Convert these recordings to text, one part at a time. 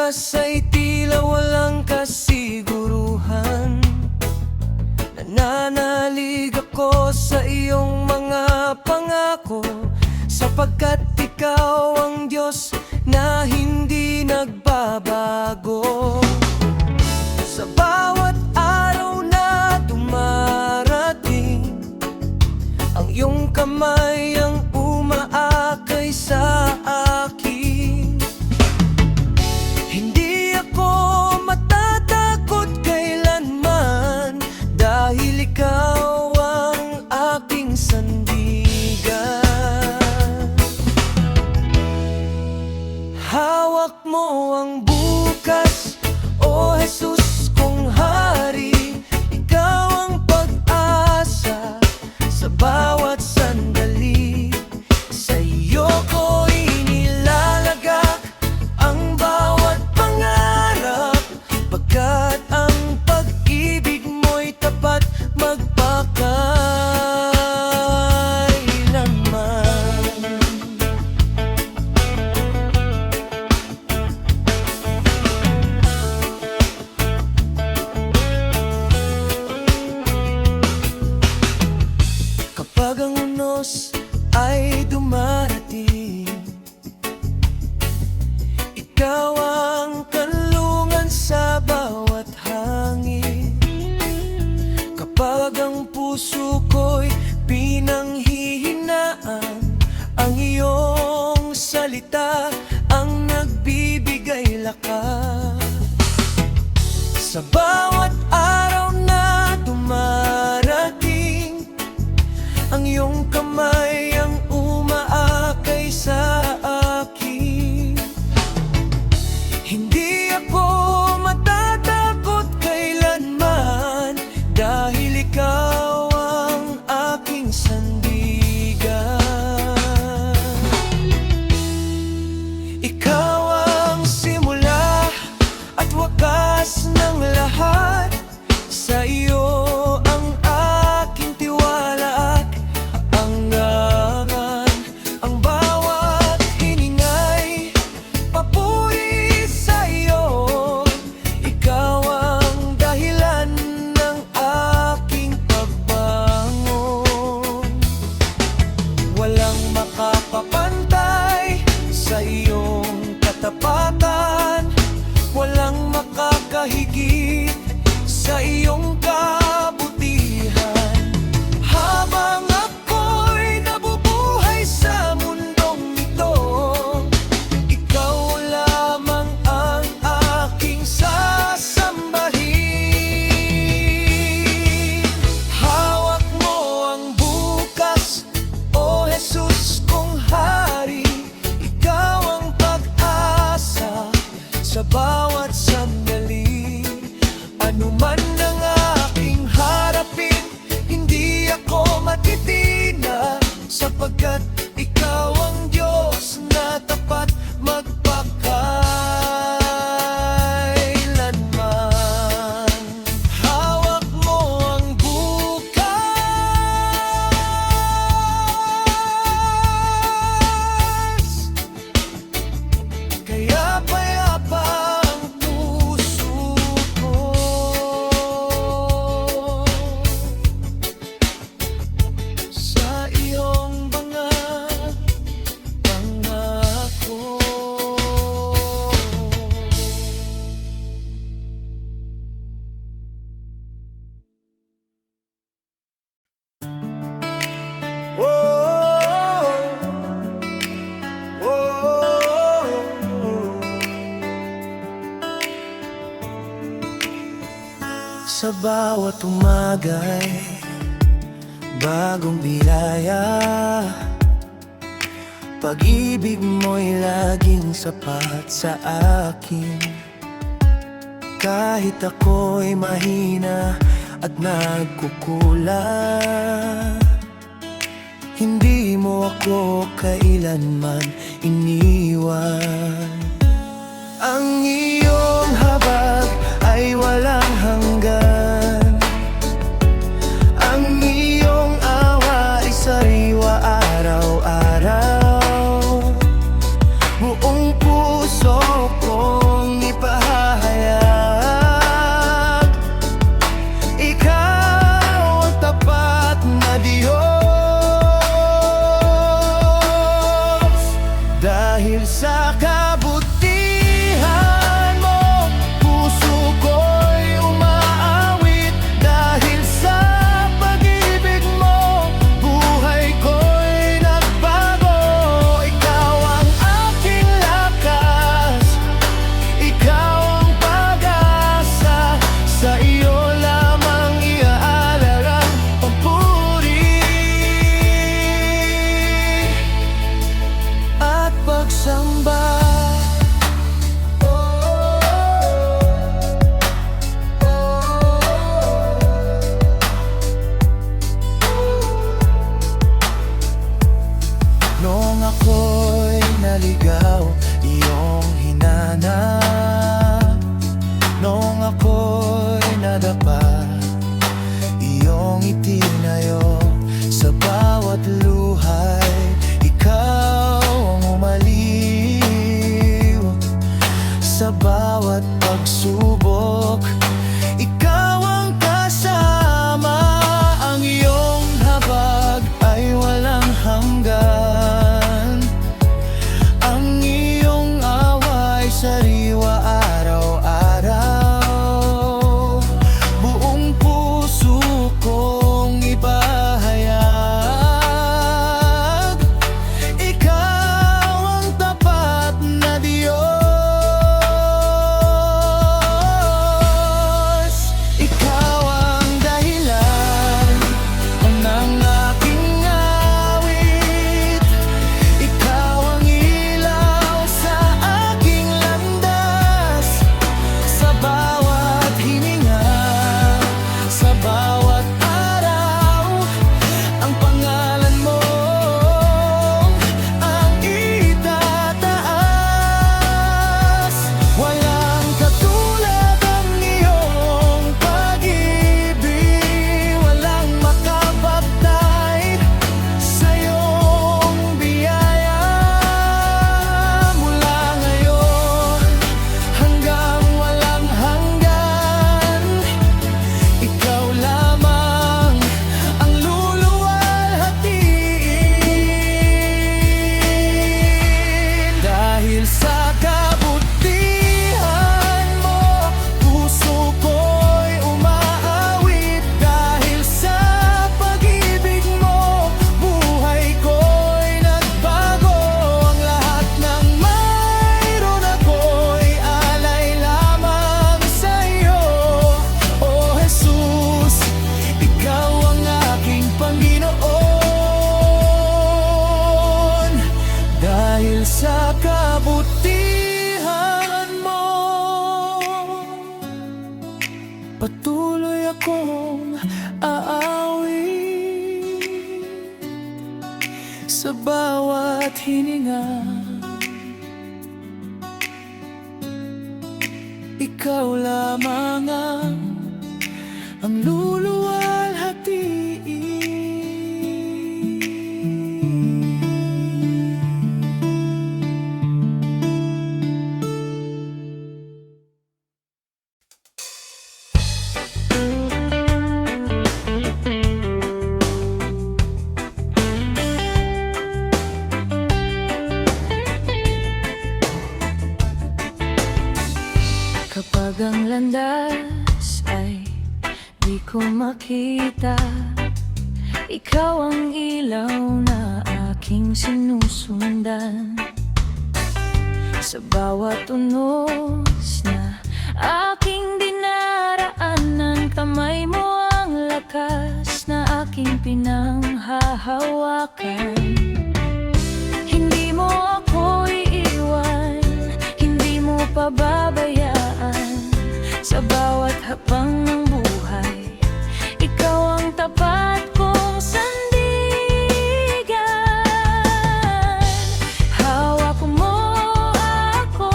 oras ay tila walang kasiguruhan. Nananalig ako sa iyong mga pangako, sapagkat ikaw ang Diyos na hindi nagbabago. Sa bawat araw na dumarating, ang iyong kamay ang umaakay sa akin. Hindi ako matatakot kailanman, dahil ikaw ang aking sandigan. Hawak mo ang bukas, O Jesus kong Hari. Ikaw ang pag-asa sa bawat sandali. Sa iyo ko inilalagak ang bawat pangarap, pagkat ang pag-ibig mo'y tapat magpakailanman. Kapag ang unos ay dumarating, ikaw ang kanlungan sa bawat hangin. Kapag ang puso ko'y pinanghihinaan, ang iyong salita ang nagbibigay lakas. Sa bawat araw na dumarating, ang iyong kamay ang umaakay sa akin. Hindi ako matatakot kailanman, dahil ikaw ang aking sandigan. Ikaw ang simula at wakas ng lahat. Sa iyo ang aking tiwala at anggapan. Ang bawat hiningay papuri sa iyo. Ikaw ang dahilan ng aking pagbangon. Walang makapapantay sa iyong katapatan, walang makakahigit sa iyong kabutihan. Habang ako'y nabubuhay sa mundong ito, ikaw lamang ang aking sasambahin. Hawak mo ang bukas, O Jesus kong Hari. Ikaw ang pag-asa sa bawat sandali. Ano man ang aking harapin, hindi ako matitina, sapagkat ikaw ang Diyos na tapat magpakailanman. Hawak mo ang bukas, kaya payapa ang puso ko. Sa iyong mga pangako. Sa bawat umaga'y bagong biyaya, pag-ibig mo'y laging sapat sa akin. Kahit ako'y mahina at nagkukulang, hindi mo ako kailanman iniwan. Ang iyong habag ay walang hanggan, ang iyong awa ay sariwa araw-araw. Buong puso kong sa kabutihan mo, puso ko'y umaawit. Dahil sa pag-ibig mo, buhay ko'y nagbago. Ikaw ang aking lakas, ikaw ang pag-asa. Sa iyo lamang iaalay ang papuri at pagsamba. Noong ako'y naligaw, iyong hinanap. Noong ako'y nadapa, iyong itinayo. Sa bawat luhay, ikaw ang umaliw. Sa bawat pagsubok, ikaw ang kasama. Ang iyong habag ay walang hanggan. Ang iyong awa'y sariwa araw-araw. Buong puso kong ipahayag, ikaw ang tapat na Diyos. Ikaw ang dahilan ng aking awit. Ikaw ang ilaw sa aking landas. Sa bawat hininga, sa bawat araw, ang pangalan mo ang itataas. Walang katulad ang iyong pag-ibig, walang makapagtay sa iyong biyaya. Mula ngayon hanggang walang hanggan, ikaw lamang ang luluwalhatiin. Dahil sa kabutihan mo, puso ko'y umaawit. Dahil sa pag-ibig mo, buhay ko'y nagbago. Ang lahat ng mayroon ako'y alay lamang sa iyo. O Jesus, ikaw ang aking Panginoon. Dahil sa kabutihan mo, patuloy akong aawit. Sa bawat hininga, ikaw lamang ang Kapag ang landas ay di ko makita, ikaw ang ilaw na aking sinusundan. Sa bawat unos na aking dinaraanan, kamay mo ang lakas na aking pinanghahawakan. Hindi mo ako iiwan, hindi mo pababayaan. Sa bawat hapang ng buhay, ikaw ang tapat kong sandigan. Hawak mo ako,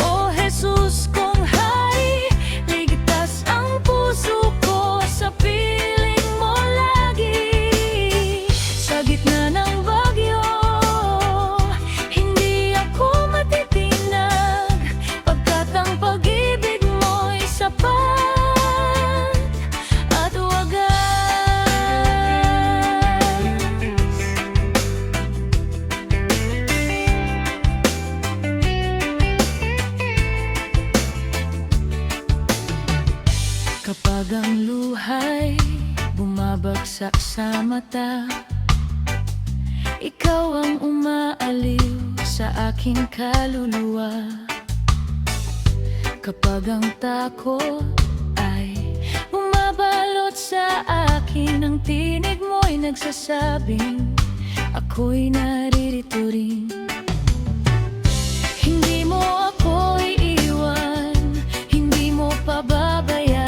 O Jesus kong hari. Ligtas ang puso ko sa piling mo lagi. Sa gitna ng bagyo, hindi basa sa mata. Ikaw ang umaaliw sa aking kaluluwa. Kapag ang takot ay bumabalot sa akin, ang tinig mo'y nagsasabing ako'y naririto rin. Hindi mo ako iiwan, hindi mo pababayaan.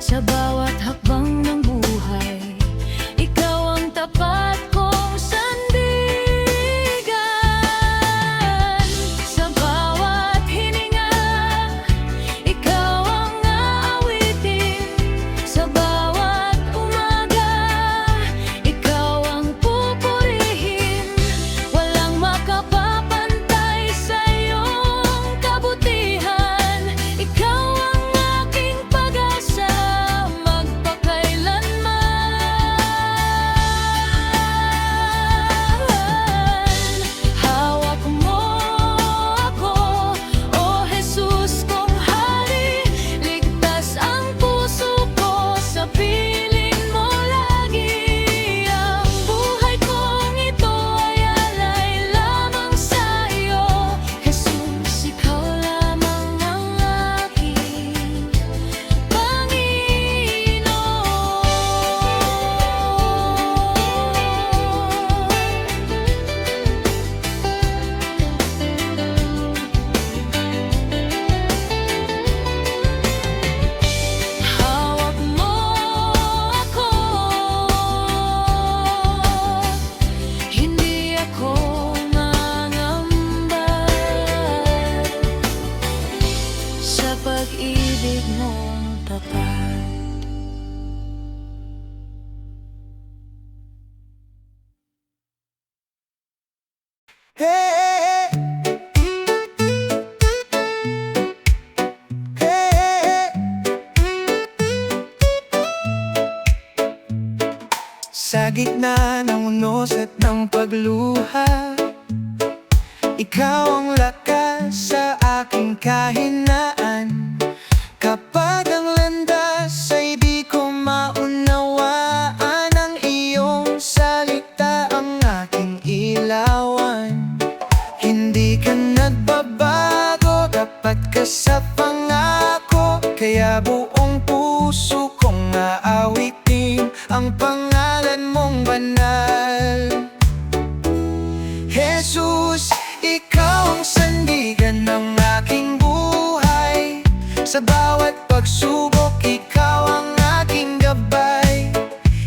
Sa bawat hakbang ng buhay, ikaw ang tapat kong sandigan. Sa bawat hininga, ikaw ang aawitin. Sa bawat umaga, ikaw ang pupurihin. Walang makapapantay sa iyong kabutihan. Ikaw ang aking pag-asa magpakailanman. Hawak mo ako, O Jesus kong Hari. Ligtas ang puso ko, sa piling mo lagi. Ang buhay kong ito ay alay lamang sa iyo. Jesus, ikaw lamang ang aking Panginoon. Hawak mo ako, hindi ako mangamba. Sa pag-ibig mong tapat. Hey, hey, sa gitna ng unos at ng pagluha, ikaw ang lakas sa aking kahinaan. Kapag ang landas ay di ko maunawaan, ang iyong salita ang aking ilawan. Hindi ka nagbabago, dapat ka sa pangako. Kaya buong puso kong aawitin ang pangalan mong banal. Jesus, ikaw ang sandigan ng aking buhay. Sa bawat pagsubok, ikaw ang aking gabay.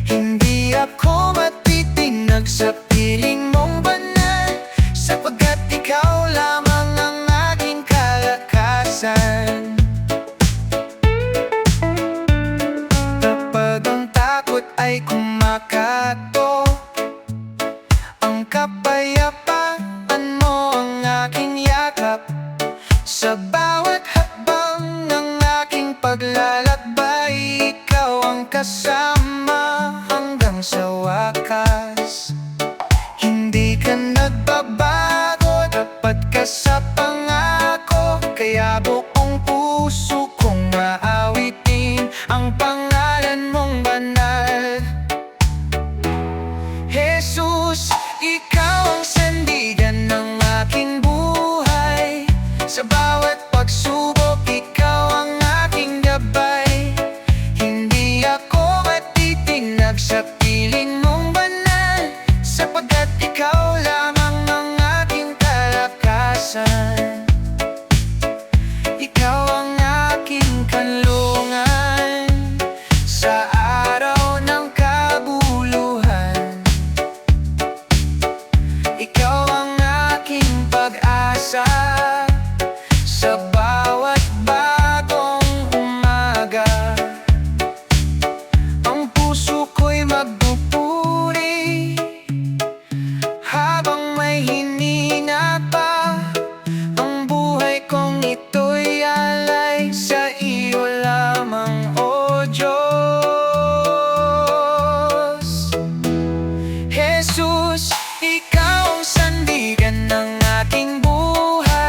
Hindi ako matitinag sa piling mong banal, sapagkat ikaw lamang ang aking kalakasan. Kapag ang takot ay kumakato, ang kapayapaan mo ang aking yakap. Sa bawat hakbang ng aking paglalakbay, ikaw ang kasama hanggang sa wakas. Hindi ka nagbabago, dapat ka sa pangako. Kaya buong puso kong aawitin ang pangalan mong banal. Jesus, ikaw ang sandigan ng aking buhay. Sa bawat pagsubok, ikaw ang aking gabay. Hindi ako matitinag sa piling mong banal, sapagkat ikaw lamang ang aking kalakasan. Ikaw ang aking kanlungan sa araw ng kabuluhan. Ikaw ang aking pag-asa sa bawat bagong umaga. Ang puso ko'y magpupuri habang may hinina pa. Ang buhay kong ito'y alay sa iyo lamang, O Diyos. Jesus, ikaw ang sandigan ng aking buhay.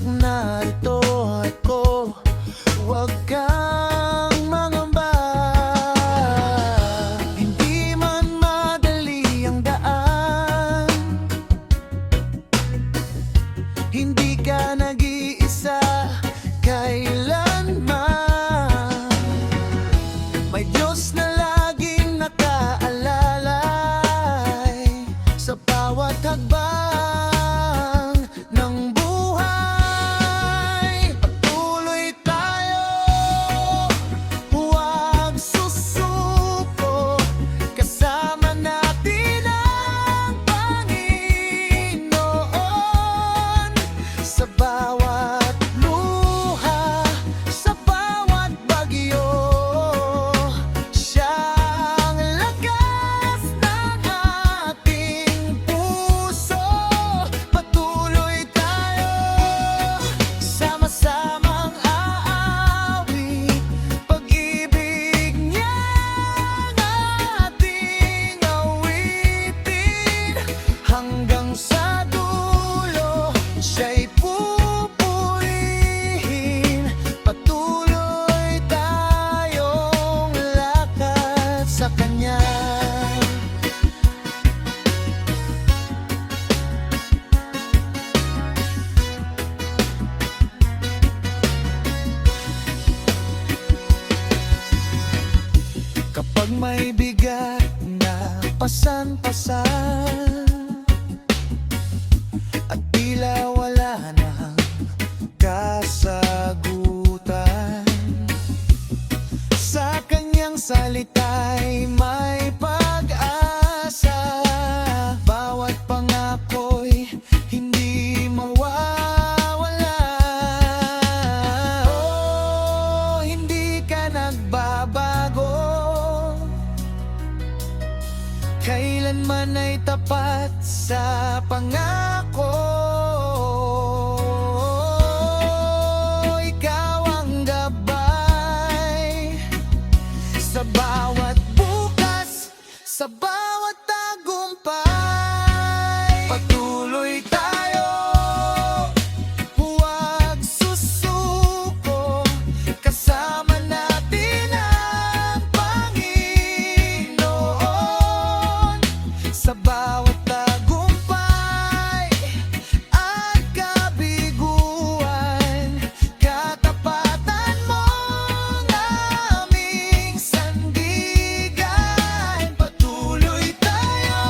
anak, narito ako. Huwag kang mangamba. Hindi man madali ang daan, hindi ka nag-iisa kailanman. May Diyos na laging nakaalalay sa bawat hakbang ng buhay. Patuloy tayo, huwag susuko. Kasama natin ang Panginoon sa bawat luha, sa bawat bagyo. Siya ang lakas ng ating puso. Patuloy tayo, sama-samang aawit. Pag-ibig niya ang ating awitin. Hanggang sa dulo, siya'y pupurihin. Patuloy tayong lakad sa Kanya. Kapag may bigat na pasan-pasan at tila wala nang kasagutan, sa Kanyang salita'y may pag-asa. Bawat pangako'y hindi mawawala. Oh, hindi ka nagbabago, kailanman ay tapat sa pangako. Ikaw ang gabay sa bawat bukas, sa bawat tagumpay. Patuloy tayo, huwag susuko. Kasama natin ang Panginoon sa bawat tagumpay at kabiguan. Katapatan mo ang aming sandigan. Patuloy tayo,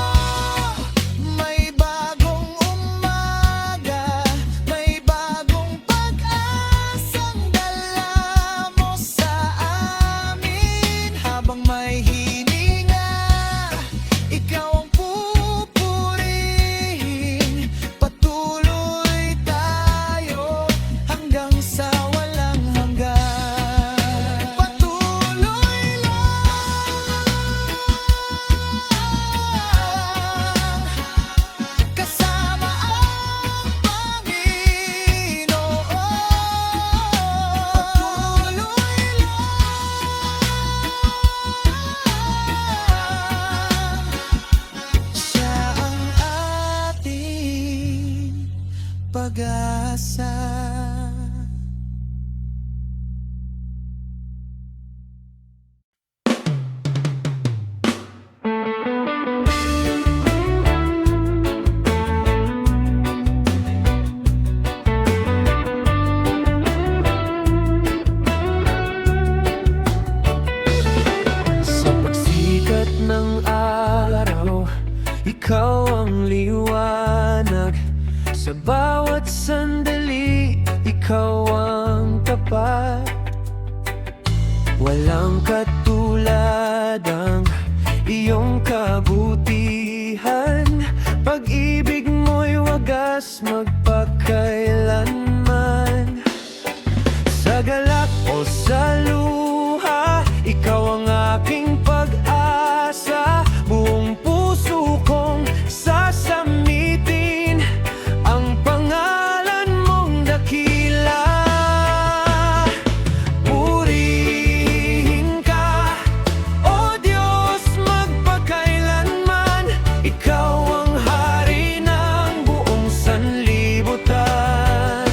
may bagong umaga, may bagong pag-asang dala mo sa amin. Habang may hininga, ikaw ang pupurihin. Patuloy tayo hanggang sa walang hanggan. Patuloy lang, kasama ang Panginoon. Patuloy lang, siya ang ating pag-asa. Sa pagsikat ng araw, ikaw ang liwanag. Sa bawat sandali, ikaw ang tapat. Walang katulad ang iyong kabutihan. Pag-ibig mo'y wagas magpakailanman. Sa galak o sa luha, ikaw ang aking pag-asa. Buong puso kong sasamitin ang pangalan mong dakila. Purihin ka, O Diyos, magpakailanman. Ikaw ang hari ng buong sanlibutan.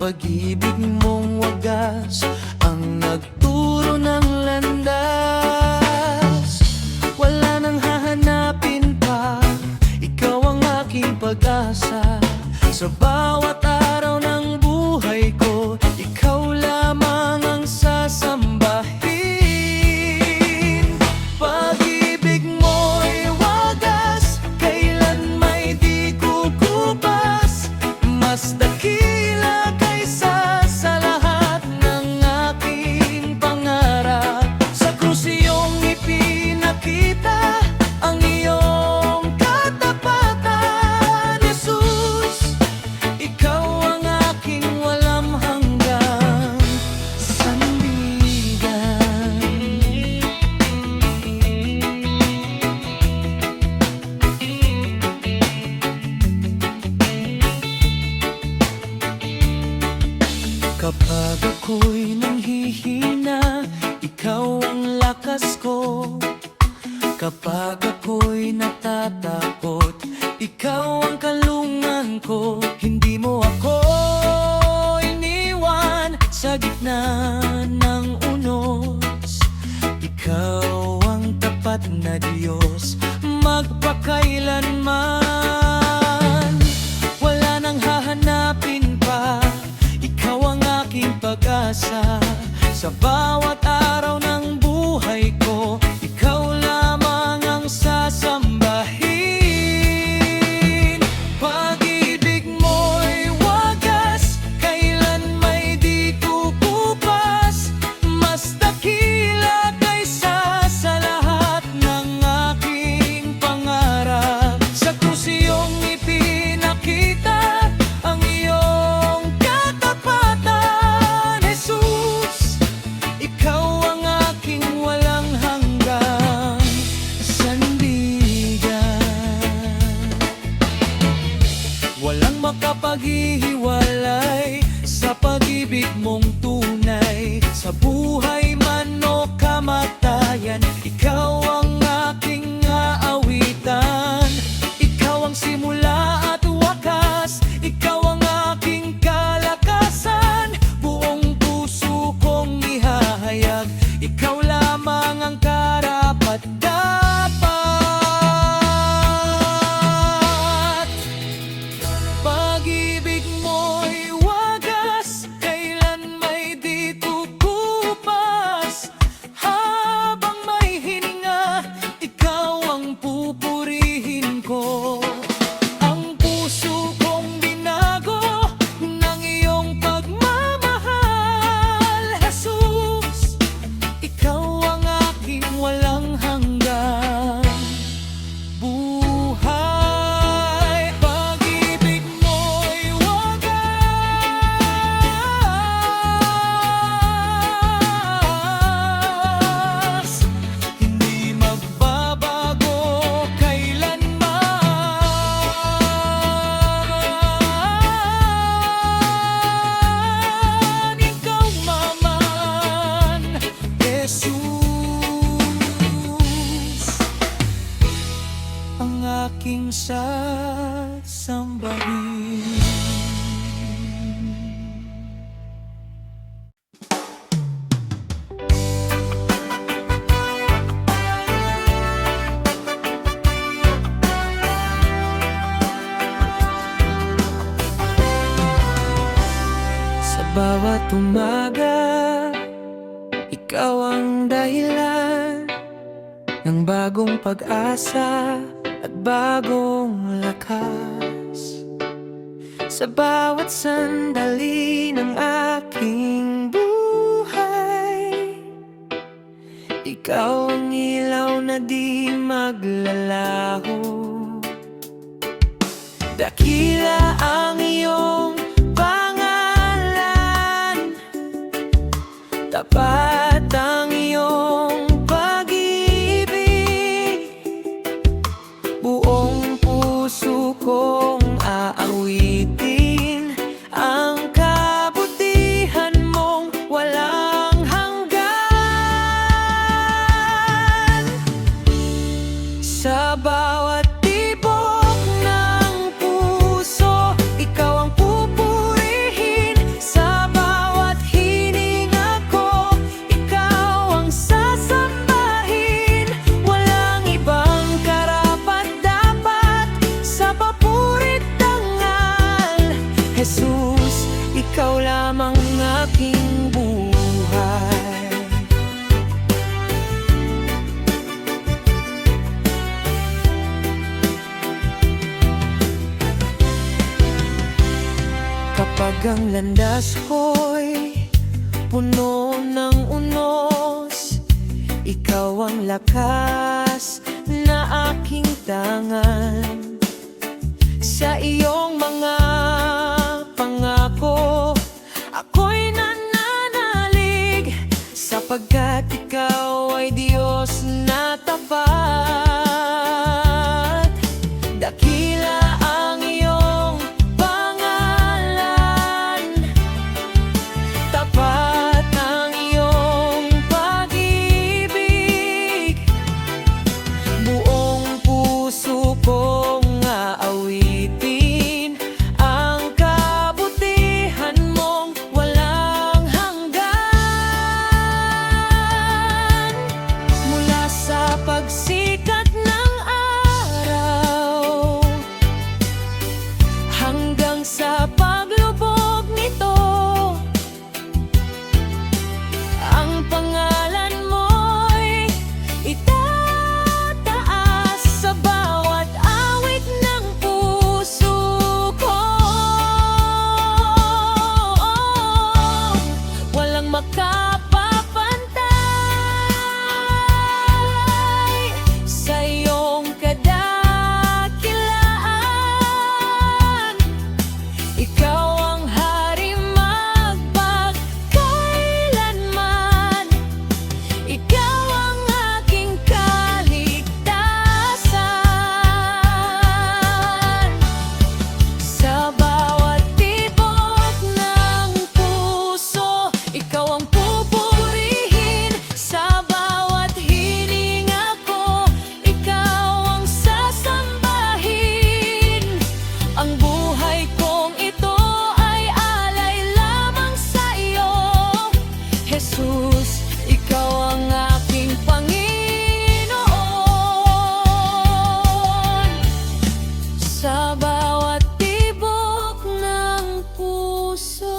pag-ibig mong wagas ang nagturo ng landas. Wala nang hahanapin pa, ikaw ang aking pag-asa. Sa bawat araw ng buhay ko, ikaw lamang ang sasambahin. Pag-ibig mo'y wagas, kailan may di kukupas. Mas dakila kaysa sa lahat ng aking pangarap. Sa krus iyong ipinakita ang iyong katapatan, Jesus. Ikaw ang aking walang hanggang sandigan. Kapag ako'y nanghihina, ikaw ang lakas ko. Kapag ako'y natatakot, ikaw ang kalungan ko. Hindi mo ako iniwan sa gitna ng unos. Ikaw ang tapat na Diyos, magpakailanman. Wala nang hahanapin pa, ikaw ang aking pag-asa. Sa bawat araw ng buhay ko, ikaw lamang ang sasambahin. Pag-ibig mo'y wagas, kailan may di kukupas. Mas dakila kaysa sa lahat ng aking pangarap. Sa krus iyong ipinakita ang iyong katapatan, Jesus. Ikaw ang aking walang hanggang sandigan. Walang makapaghihiwalay sa pag-ibig mong tunay. Sa buhay man o kamatayan, ikaw ang aking aawitan. Ikaw ang simula at wakas, ikaw ang aking kalakasan. Buong puso kong ihahayag, ikaw lamang ang karapat-dapat. Pag-ibig mo'y wagas, kailan may di kukupas. Habang may hininga, ikaw ang pupurihin ko. Ang puso kong binago ng iyong pagmamahal, Jesus. Ikaw ang aking walang hanggang buhay. Pag-ibig mo'y wagas, hindi magbabago kailanman. Ikaw maman, Jesus, ang aking sasambahin. Sa bawat umaga, ikaw ang dahilan ng bagong pag-asa at bagong lakas. Sa bawat sandali ng aking buhay, ikaw ang ilaw na di maglalaho. Dakila ang iyong pangalan, tapat ang iyong pag-ibig. Buong puso kong aawitin ang kabutihan mong walang hanggan. Sa bawat tibok ng puso, ikaw ang pupurihin. Sa lamang aking buhay. Kapag ang landas ko'y puno ng unos, ikaw ang lakas na aking tangan. Sa iyong mga pangako, ako'y nananalig, sapagkat ikaw ay Diyos na tapat. Dakila ang iyong pangalan, tapat ang iyong pag-ibig. Buong puso kong aawitin ang kabutihan mong walang hanggan. Mula sa pagsikat ng araw hanggang sa paglubog nito, ang pangalan mo'y itataas sa bawat awit ng puso ko. Walang makapapantay sa iyong kadakilaan. Ikaw ang hari magpakailanman. Ikaw ang aking kaligtasan. Sa bawat tibok ng puso, ikaw ang pupurihin. Sa bawat hininga ko, ikaw ang sasambahin. Ang buhay kong ito ay alay lamang sa iyo, Jesus. Ikaw ang aking Panginoon. Sa bawat tibok ng puso,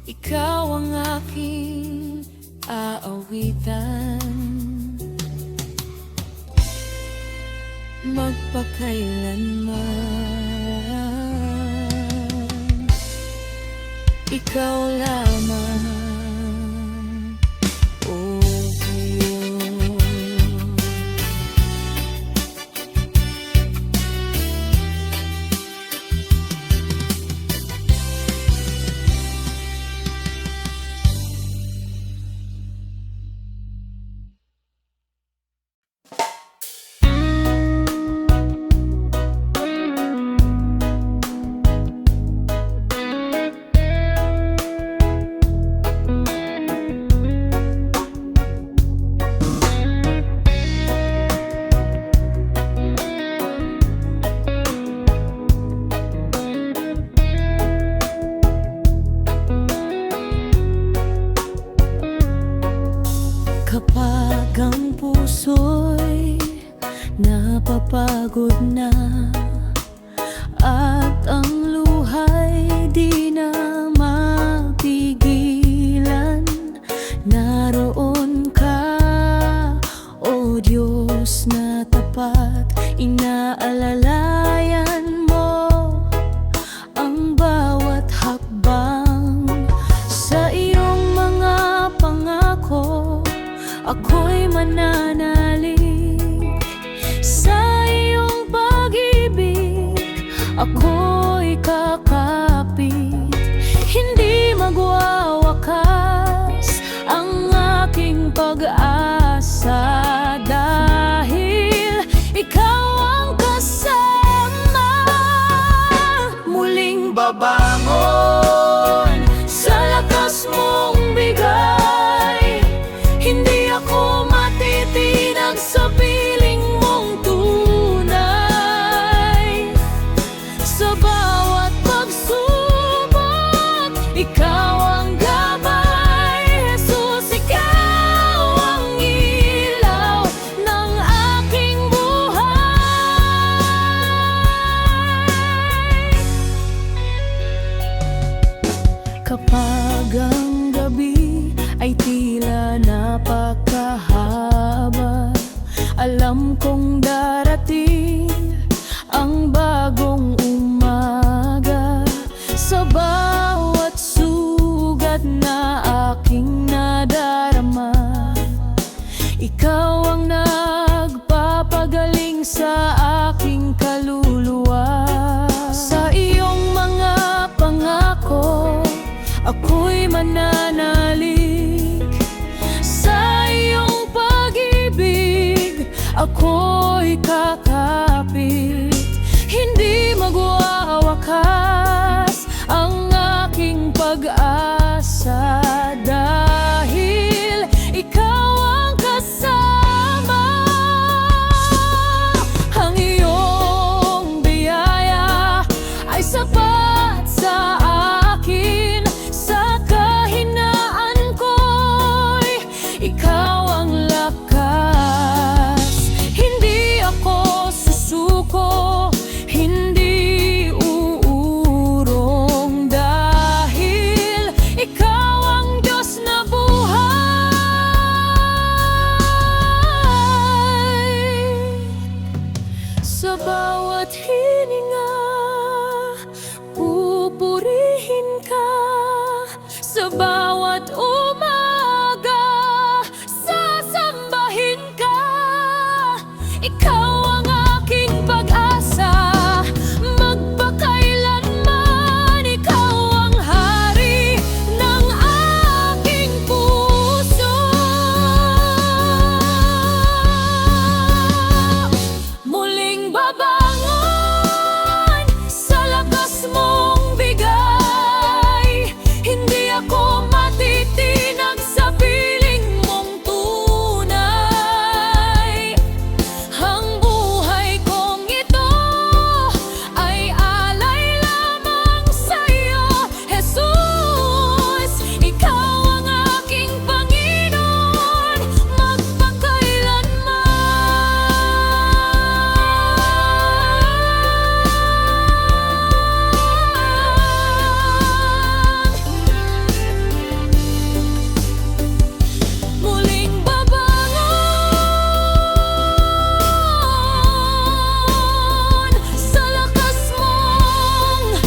ikaw ang aking aawitan. Magpakailanman, ikaw lamang, oh Diyos. Kapag ang puso'y napapagod na at ang luha'y di na mapigilan, naroon ka, o Diyos na tapat. Inaalalayan mo ang bawat hakbang. Sa iyong mga pangako, ako'y mananalig. Sa iyong pag-ibig, ako'y kakapit. Hindi magwawakas ang aking pag-asa, dahil ikaw ang kasama. Muling babangon sa lakas mong bigay. Hindi ako matitinag sa piling mong tunay. Sa bawat pagsubok, ikaw ang gabay. Jesus, ikaw ang ilaw ng aking buhay. Kapag ang gabi ay tila napakahaba, alam kong darating ang bagong umaga. Sa bawat sugat na aking nadarama, ikaw ang nagpapagaling sa aking kaluluwa. Sa iyong mga pangako, ako'y mananalig. Sa iyong pag-ibig, ako'y kakapit. Hindi magwawakas ang aking pag-asa, dahil ikaw ang kasama. Ang iyong biyaya ay sapat sa akin. Sa kahinaan ko'y ikaw ang lakas. Hindi ako susuko, hindi uurong, dahil ikaw ang Diyos na buhay. Sa bawat hininga, pupurihin ka. Sa bawat umaga, sasambahin ka. Ikaw ang aking pag-asa, magpakailanman. Ikaw ang hari ng aking puso. Muling babangon sa lakas mong bigay. Hindi ako matitinag sa piling mong tunay. Ang buhay kong ito ay alay lamang sa iyo, Jesus. Ikaw ang aking Panginoon, magpakailanman. Muling babangon sa lakas mong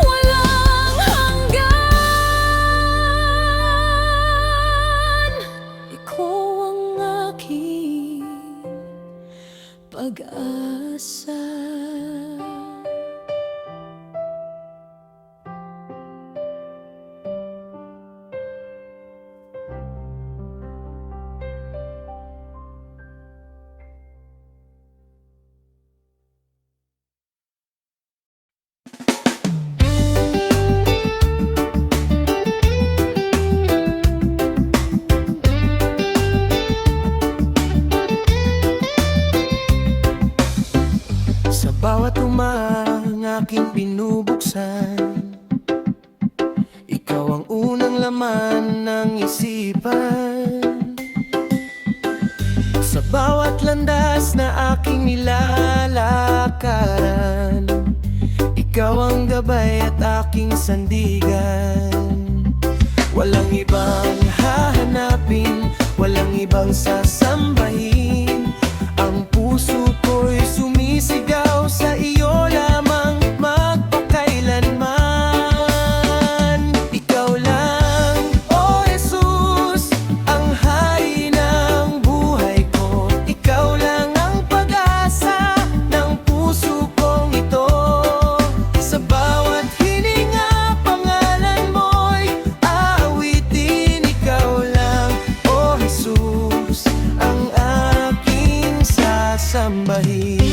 walang hanggan. Ikaw ang aking pag-asa. Sa bawat umagang aking binubuksan, ikaw ang unang laman ng isipan. Sa bawat landas na aking nilalakaran, ikaw ang gabay at aking sandigan. Walang ibang hahanapin, walang ibang sasambahin. Ang puso ko'y sumisigaw sa iyo lamang, magpakailanman. Ikaw lang, oh Jesus, ang hari ng buhay ko. Ikaw lang ang pag-asa ng puso kong ito. Sa bawat hininga, pangalan mo'y aawitin. Ikaw lang, oh Jesus, ang aking sasambahin.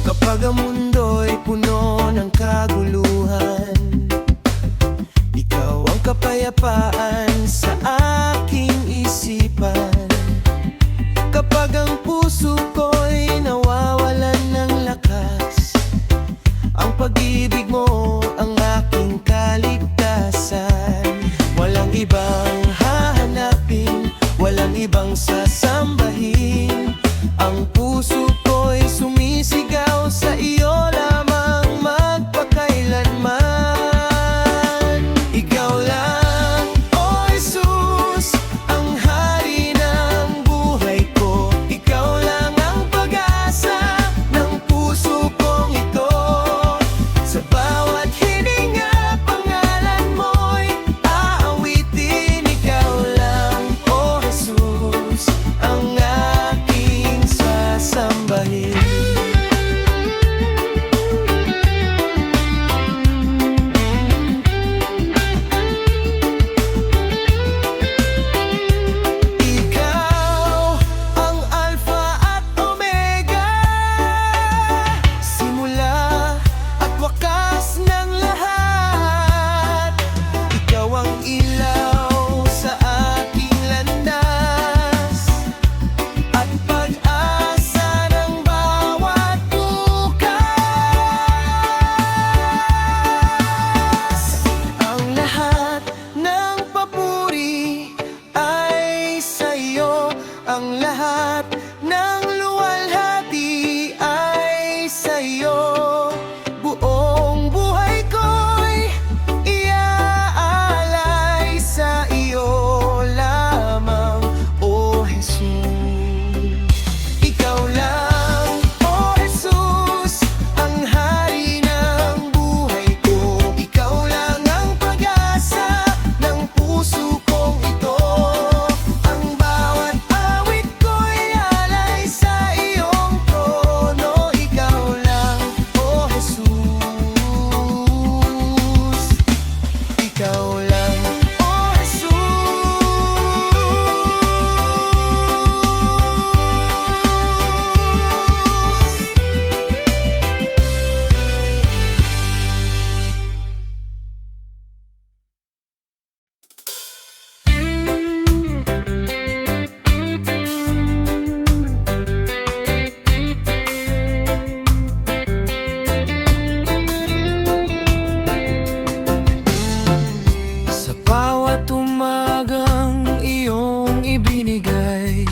Kapag ang mundo'y puno ng kaguluhan, ikaw ang kapayapaan sa aking isipan. Kapag ang puso ko'y nawawalan ng lakas, ang pag-ibig mo ang aking kaligtasan. Walang ibang hahanapin, walang ibang sasambahin. Ang puso ko'y sumisigaw sa iyo lamang magpakailanman. Ikaw lang, O Jesus, ang hari ng buhay ko. Ikaw lang ang pag-asa ng puso kong ito. Sa bawat hininga, pangalan mo'y aawitin. Ikaw lang, O Jesus, ang aking sasambahin. Ikaw ang Alpha at Omega, simula at wakas ng lahat. Ikaw ang ilaw sa aking landas at pag-asa ng bawat bukas. Ang lahat ng papuri ay sa'yo. Ang lahat ng luwalhati ay sa'yo. Buong buhay ko'y iaalay sa iyo lamang, O Jesus. Ikaw lang, O Jesus, ang hari ng buhay ko. Ikaw lang ang pag-asa ng puso kong ito. Ang bawat awit ko'y alay sa iyong trono. Ikaw lang, O Jesus. Ikaw lang, O Sa bawat umagang iyong ibinigay,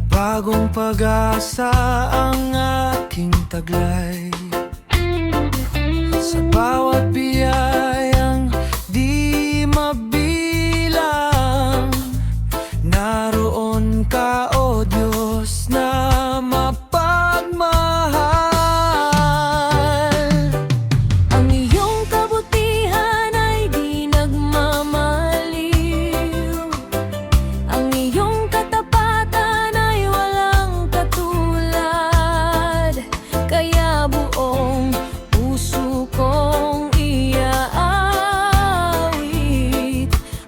bagong pag-asa ang aking taglay. Sa bawat biyayang di mabilang, naroon ka, O Diyos, na mapagmahal. Ang iyong kabutihan ay di nagmamaliw. Ang iyong katapatan ay walang katulad. Kaya buong puso kong iaawit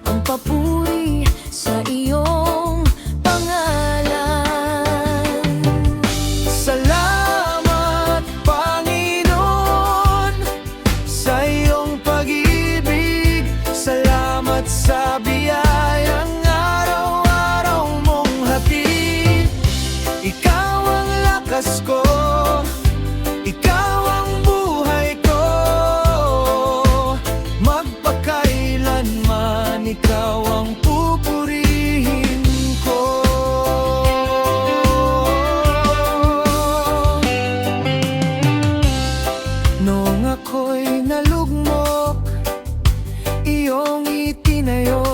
ang papuri sa iyong pangalan. Salamat, Panginoon, sa iyong pag-ibig. Salamat sa biyayang araw-araw mong hatid. Ikaw ang lakas ko, ikaw ang buhay ko. Magpakailanman ikaw ang pupurihin ko. Noong ako'y nalugmok, iyong itinayo.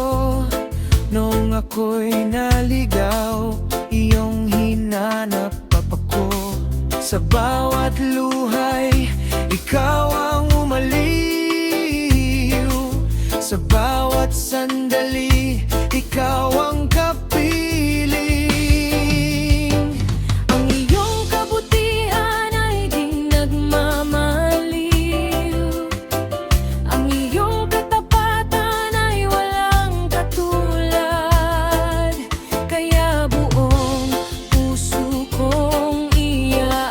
Noong ako'y naligaw, iyong hinanap ako. Sa bawat luhay, ikaw ang umaliw. Sa bawat sandali, ikaw ang kapiling. Ang iyong kabutihan ay di nagmamaliw. Ang iyong katapatan ay walang katulad. Kaya buong puso kong iaawit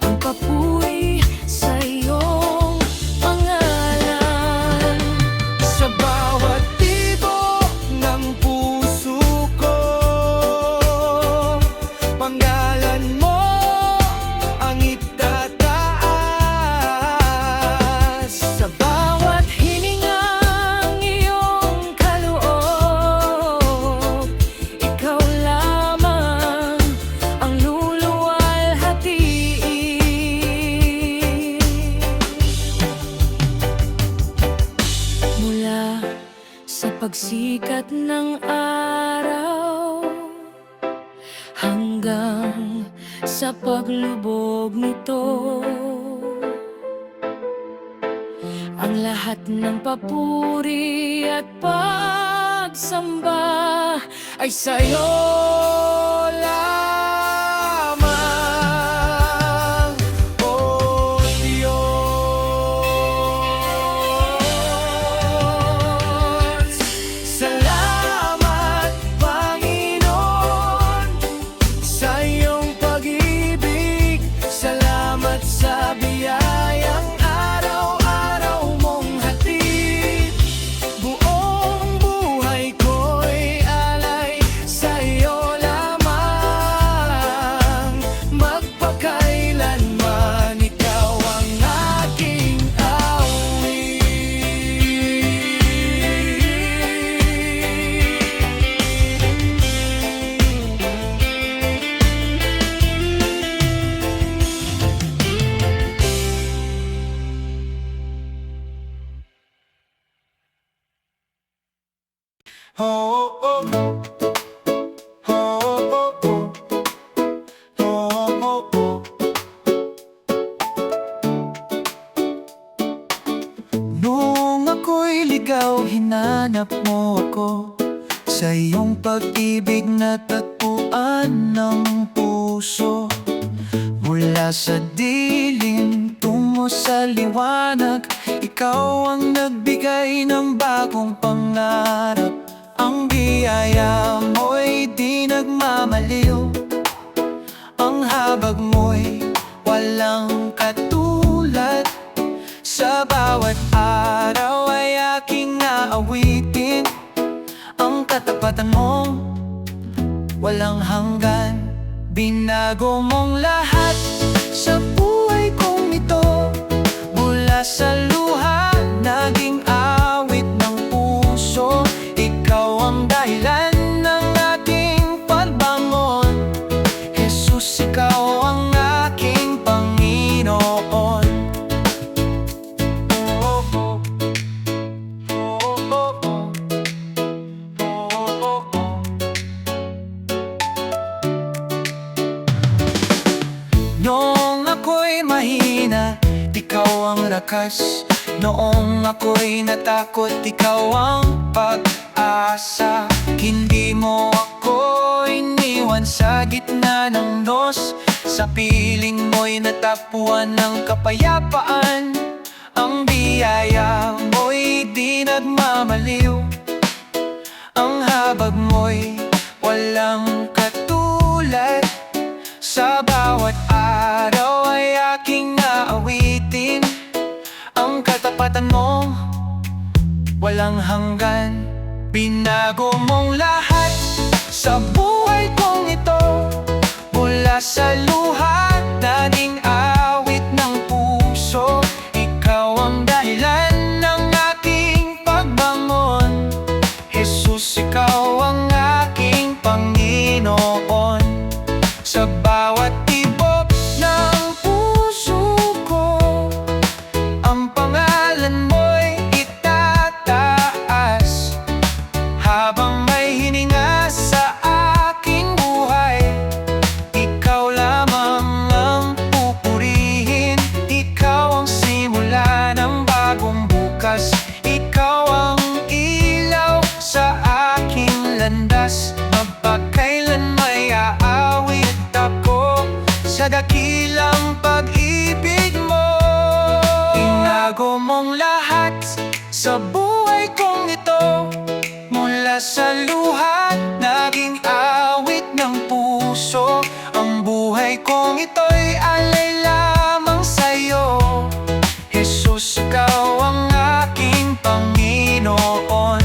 ang papuri sa iyong pangalan. Sa bawat tibok pagsikat ng araw hanggang sa paglubog nito. Ang lahat ng papuri at pagsamba ay sa'yo lamang, O Diyos. Salamat, Panginoon, sa iyong pag-ibig. Salamat sa biyayang araw-araw mong hatid. Buong buhay ko'y alay sa iyo lamang. Magpakailanman ikaw ang aking awit. Oh, oh, oh, oh, oh, oh, oh. Noong ako'y ligaw, hinanap mo ako. Sa iyong pag-ibig natagpuan ng puso. Mula sa dilim tungo sa liwanag, ikaw ang nagbigay ng bagong pangarap. Ang biyaya mo'y di nagmamaliw. Ang habag mo'y walang katulad. Sa bawat araw ay aking aawitin. Ang katapatan mong walang hanggan. Binago mong lahat sa buhay kong ito. Mula sa luha, naging awit ng puso. Ikaw ang dahilan ng ating pagbangon. Jesus, ikaw ang aking Panginoon. Oh, oh, oh, oh, oh, oh, oh. Noong ako'y mahina, ikaw ang lakas. Noong ako'y natakot, ikaw ang pag-asa. Hindi mo ako iniwan sa gitna ng nos. Sa piling mo'y natapuan ng kapayapaan. Ang biyaya mo'y di nagmamaliw. Ang habag mo'y walang katulad. Sa bawat araw ay aking naawitin. Ang katapatan mo walang hanggan. Binago mong lahat sa buhay kong ito. Mula sa luha, naging awit ng puso. Ikaw ang dahilan ng aking pagbangon. Jesus, ikaw ang aking Panginoon. Sa bawat tibok ng puso ko, ang pangalan mo'y itataas. Habang may hininga sa aking buhay, ikaw lamang ang pupurihin. Ikaw ang simula ng bagong bukas. Ikaw ang ilaw sa aking landas. Magpakailan may aawit ako sa dakilang pag-ibig mo. Inago mong lahat sa buhay kong ito. Mula sa luha, naging awit ng puso. Ang buhay kong ito'y alay lamang sa'yo. Jesus, ikaw ang aking Panginoon.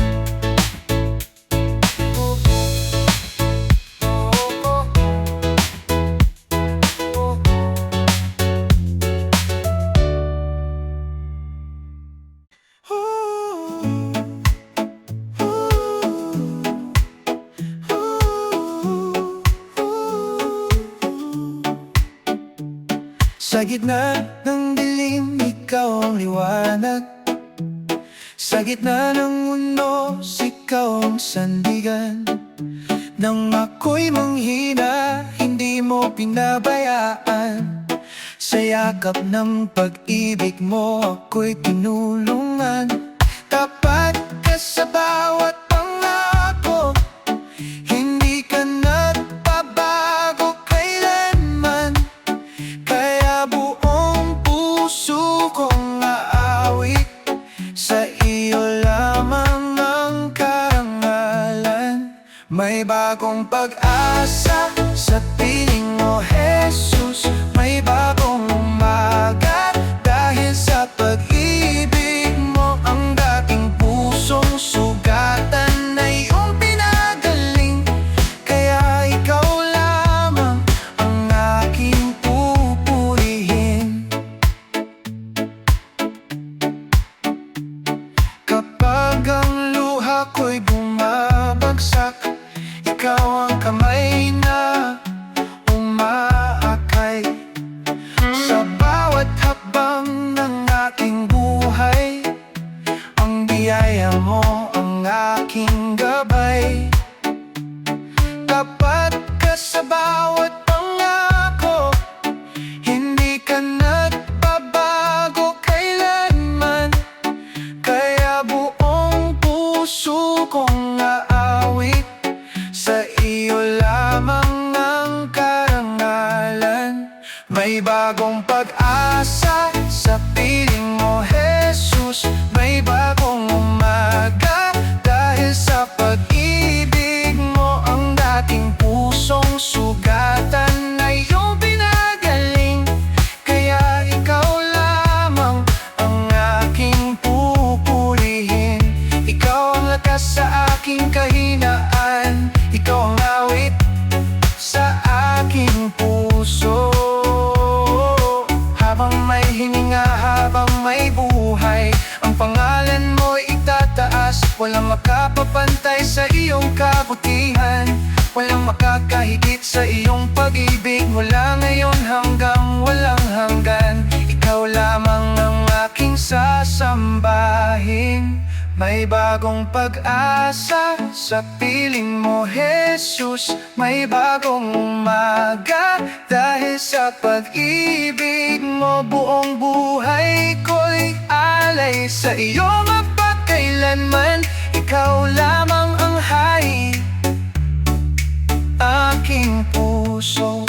Sa gitna ng dilim, ikaw ang liwanag. Sa gitna ng unos, ikaw ang sandigan. Nang ako'y manghina, hindi mo pinabayaan. Sa yakap ng pag-ibig mo, ako'y tinulungan. Tapat ka sa bawat pangako, hindi ka nagbabago kailanman. Kaya buong puso kong aawit, sa iyo lamang ang karangalan. May bagong pag-asa sa piling mo, Jesus. May bagong umaga dahil sa pag-ibig mo. Ang dating pusong sugatan na iyong pinagaling. Kaya ikaw lamang ang aking pupurihin. Kapag ang luha ko'y bumabagsak, ikaw ang kamay na umaakay. Sa bawat hakbang ng aking buhay, ang biyaya mo ang aking gabay. Tapat ka sa bawat pangako, hindi ka nagbabago kailanman. Kaya buong puso kong aawit, sa iyo lamang ang karangalan. May bagong pag-asa sa piling mo, Jesus. May bagong umaga dahil sa pag-ibig mo. Ang dating pusong sugatan na iyong pinagaling. Kaya ikaw lamang ang aking pupurihin. Ikaw ang lakas sa aking kahinaan, ikaw ang awit sa aking puso. Habang may hininga, habang may buhay, ang pangalan mo itataas. Walang makapapantay sa iyong kabutihan, walang makakahigit sa iyong pag-ibig. Mula ngayon hanggang walang hanggan, ikaw lamang ang aking sasambahin. May bagong pag-asa sa piling mo, Jesus. May bagong umaga dahil sa pag-ibig mo. Buong buhay ko'y alay sa iyo mapagkailanman. Ikaw lamang ang hari, aking puso.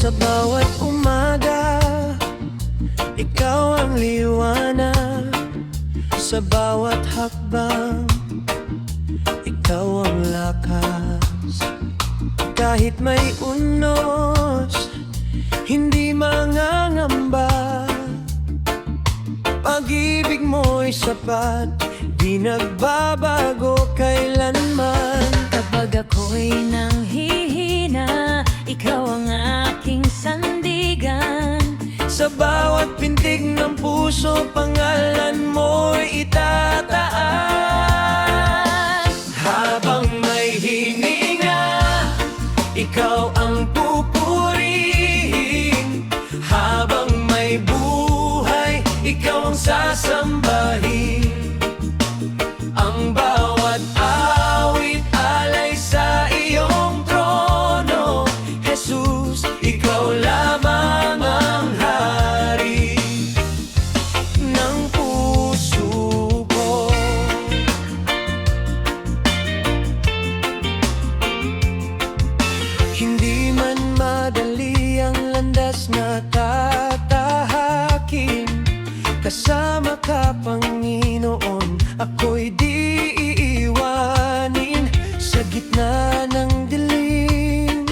Sa bawat umaga, ikaw ang liwanag. Sa bawat hakbang, ikaw ang lakas. Kahit may unos, hindi mangangamba. Pag-ibig mo'y sapat, di nagbabago kailanman. Kapag ako'y nanghihina, ikaw ang aking sandigan. Sa bawat pintig ng puso, pangalan mo'y itataas. Habang may hininga, ikaw ang pupurihin. Habang may buhay, ikaw ang sasambahin. Ang bawat awit alay sa iyong trono, Jesus. Ikaw lamang ang hari ng puso ko. Hindi man madali ang landas na tatahakin, kasama ka, Panginoon, ako'y di iiwanin. Sa gitna ng dilim,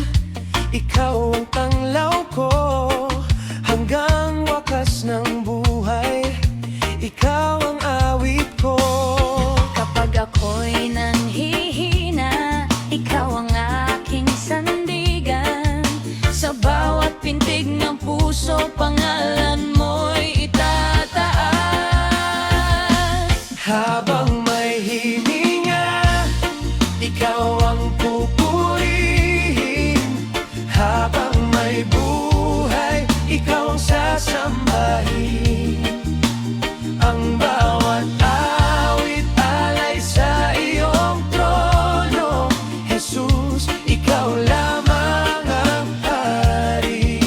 ikaw ang tanglaw ko. Hanggang wakas ng buhay, ikaw ang awit ko. Kapag ako'y nanghihina, ikaw ang aking sandigan. Sa bawat pintig ng puso, pangalan sasambahin. Ang bawat awit alay sa iyong trono, Jesus, ikaw lamang ang hari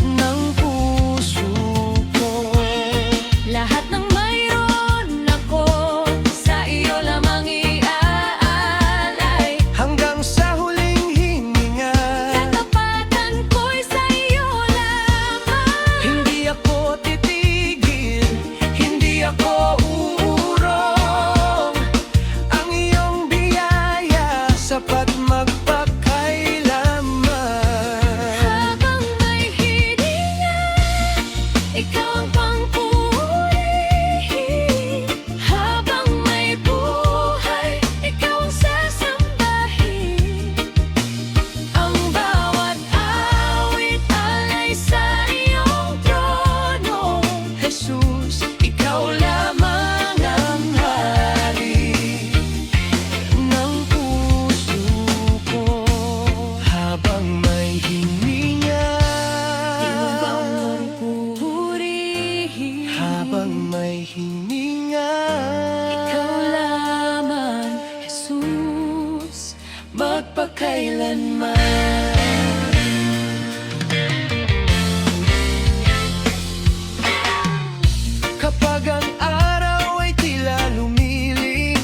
ng puso ko. Lahat ng mayroon ako sa iyo lamang iaalay. Hanggang sa huling hininga, Katapatan ko'y sa iyo lamang. hindi ako titigil, hindi ako uurong. Ang iyong biyaya sapat magpakailanman. Habang may hininga, ikaw ang pangpurihin. Habang may buhay, ikaw ang sasambahin. Ang bawat awit alay sa iyong trono. Jesus, ikaw lamang ang hari ng puso ko. Habang may hininga, Habang may purihin, habang may hininga, ikaw lamang, Jesus. magpakailanman. Kapag ang araw ay tila lumilim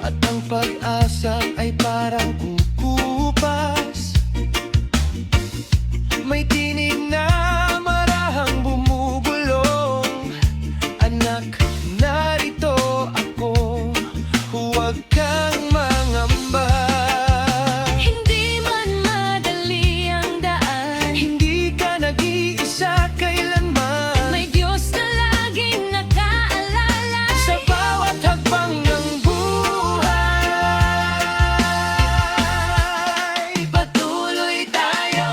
at ang pag-asa ay parang kukupas, may tinig na marahang bumubulong. Anak, narito ako, huwag kang mangamba. Hindi man madali ang daan, Hindi ka nag-iisa kailanman. may Diyos na laging nakaalala. Sa bawat hakbang ng buhay, patuloy tayo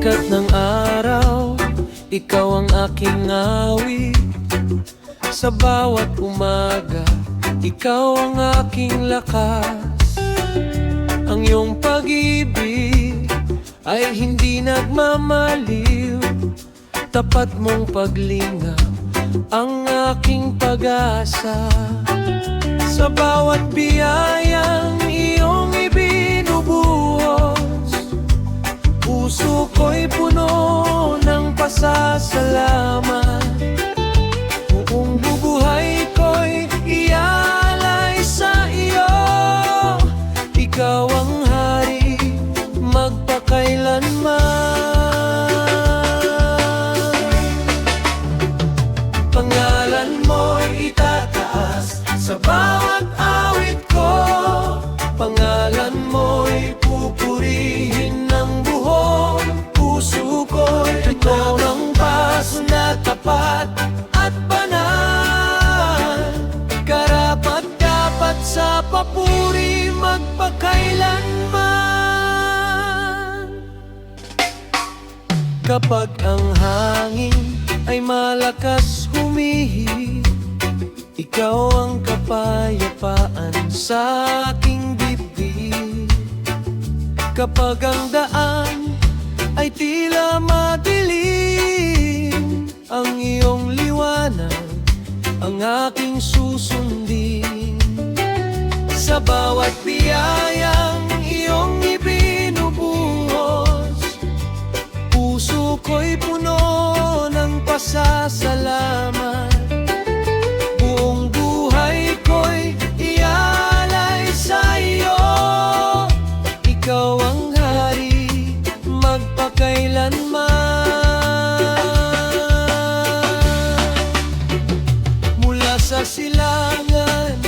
sikat ng araw, ikaw ang aking awit. Sa bawat umaga, ikaw ang aking lakas. Ang iyong pag-ibig ay hindi nagmamaliw. Tapat mong paglingap ang aking pag-asa. Sa bawat biyayang iyong ibinubuhos, puso ko'y puno ng pasasalamat. Buong bubuhay ko'y ialay sa iyo. Ikaw ang hari magpakailanman. Pangalan mo'y itataas sa bawat awit ko. Pangalan mo'y pupurihin ng buong puso ko. Ikaw ng paso na tapat at banal, karapat-dapat sa papuri magpakailanman. Kapag ang hangin ay malakas humihip, ikaw ang kapayapaan sa aking dibdib. Kapag ang daan ay tila madilim, ang iyong liwanag ang aking susundin. Sa bawat biyayang iyong ibinubuhos, puso ko'y puno ng pasasalamat. Buong buhay ko'y ialay sa iyo. Ikaw ang hari magpakailanman. Mula sa silangan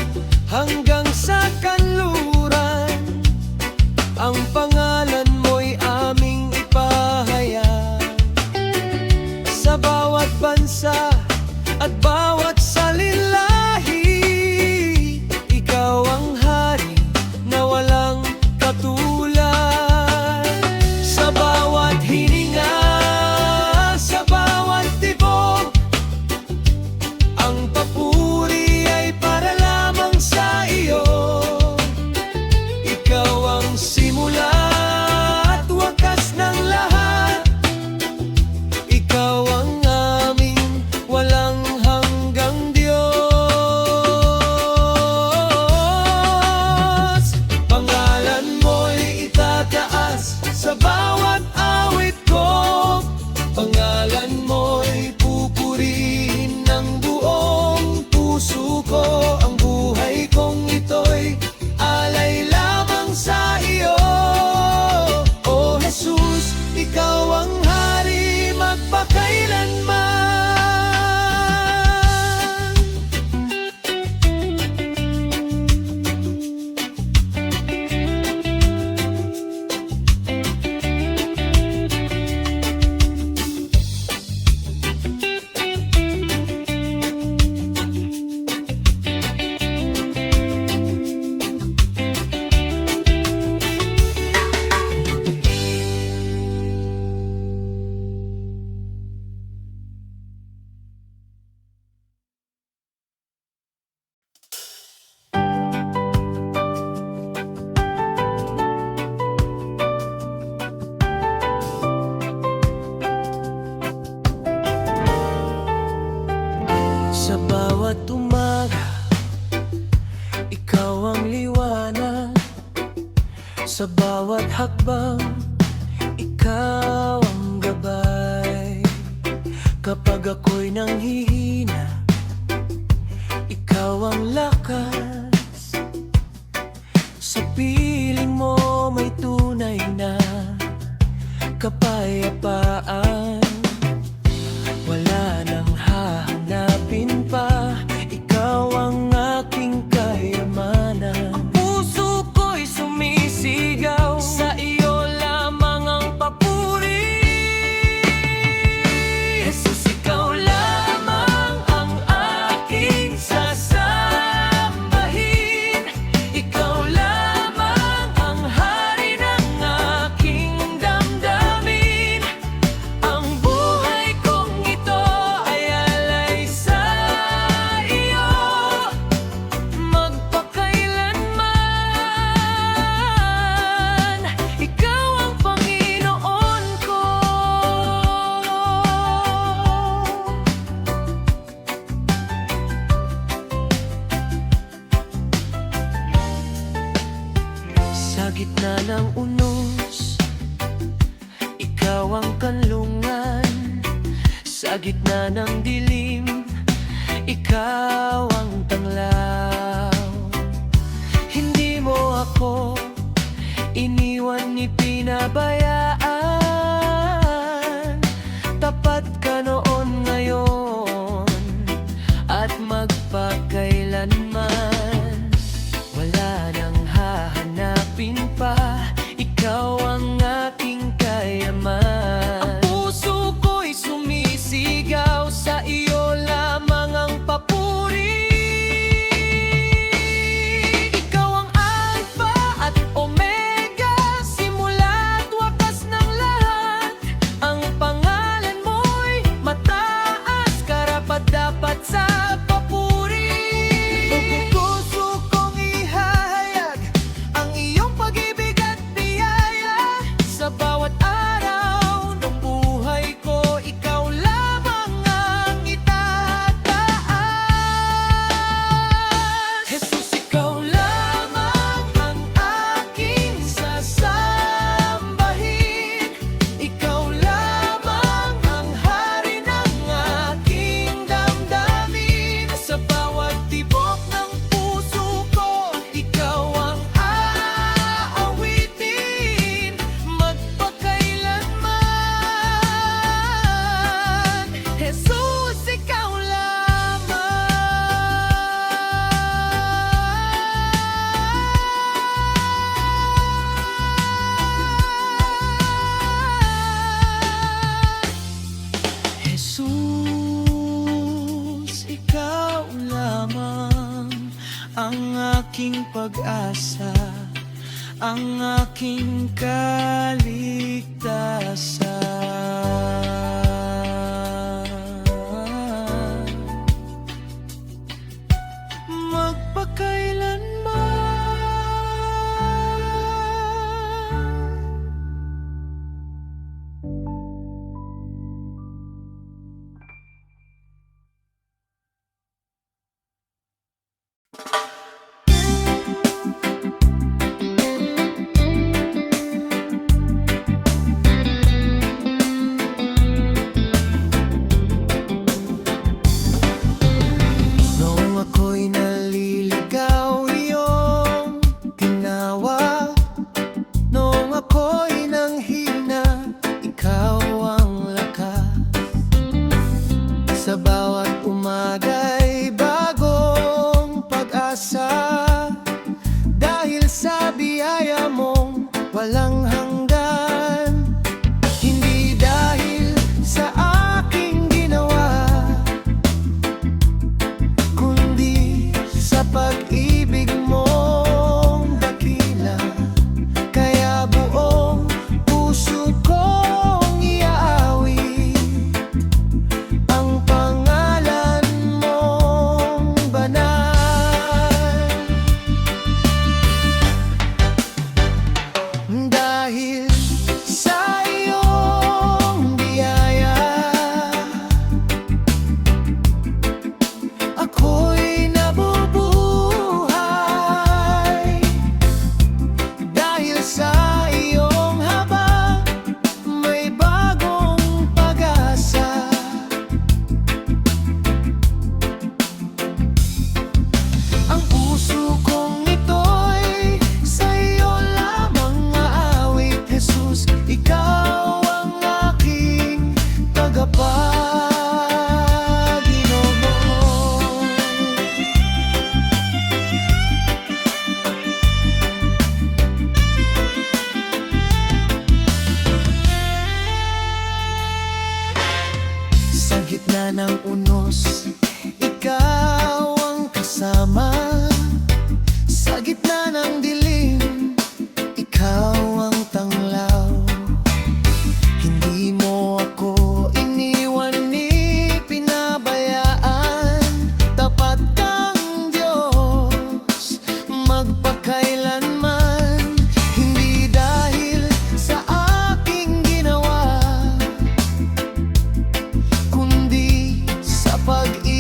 hanggang sa kanluran, ang pangalan mo'y aming ipahayag. Sa bawat bansa at bawat salinlahi, ikaw ang hari na walang katulad. Sa bawat hininga, sa bawat tibok, ang papuri ay para lamang sa iyo. Ikaw ang simula at wakas ng lahat. Ikaw ang aming walang hanggang Diyos. Pangalan mo'y itataas sa bawat awit ko. Pangalan mo'y pupurihin ng buong puso ko. Ang buhay kong ito'y alay lamang sa iyo. O Jesus, ikaw ang hari magpakailanman. Sa bawat umaga, ikaw ang liwanag. Sa bawat hakbang, ikaw ang gabay. Kapag ako'y nanghihina, ikaw ang lakas. Sa piling mo may tunay na kapayapaan. Wala nang hahanapin pa, ikaw ang aking kayamanan. Ang puso ko'y sumisigaw, sa iyo lamang ang papuri. Jesus, ikaw lamang ang aking sasambahin. Ikaw lamang gitna ng unos, ikaw ang kanlungan. Sa gitna ng dilim, ikaw ang tanglaw. Hindi mo ako iniwan ni pinabayaan. Tapat ka noon, ngayon at magpakailanman. Wala nang hahanapin pa, ikaw ang aking kayaman. Ang puso ko'y sumisigaw, sa iyo lamang ang papuri. Ikaw ang Alpha at Omega, simula at wakas ng lahat. Ang pangalan mo'y mataas, karapat-dapat sa papuri. Ang puso kong ihahayag ang iyong pag-ibig at biyaya. Sa bawat araw ng buhay ko, ikaw lamang ang itataas. Jesus, ikaw lamang ang aking sasambahin. Ikaw lamang ang hari ng aking damdamin. Sa bawat tibok ng puso ko, ikaw ang aawitin magpakailanman. Jesus, ikaw lamang. Jesus, ikaw lamang ang aking pag-asa, ang aking kaligtasan. Magpakailanman. Noong ako'y naliligaw, iyong tinawag. Noong ako'y nanghina, ikaw ang lakas. Sa bawat umaga'y bagong pag-asa, dahil sa biyaya mong walang hanggan. Hindi dahil sa aking ginawa, kundi sa pag-ibig mong dakila. Kaya buong puso kong iaawit ang pangalan mong banal. Dahil sa iyong biyaya, ako'y nabubuhay. Dahil sa iyong habag, may bagong pag-asa. Ang puso kong ito'y sa iyo lamang aawit. Jesus, ikaw ang aking tagapaginoong. Sa gitna ng unos, ikaw ang kasama. Sa gitna ng dilim, ikaw ang tanglaw. Hindi mo ako iniwan ni pinabayaan. Tapat kang Diyos magpakailanman. Hindi dahil sa aking ginawa, kundi sa pag-ibig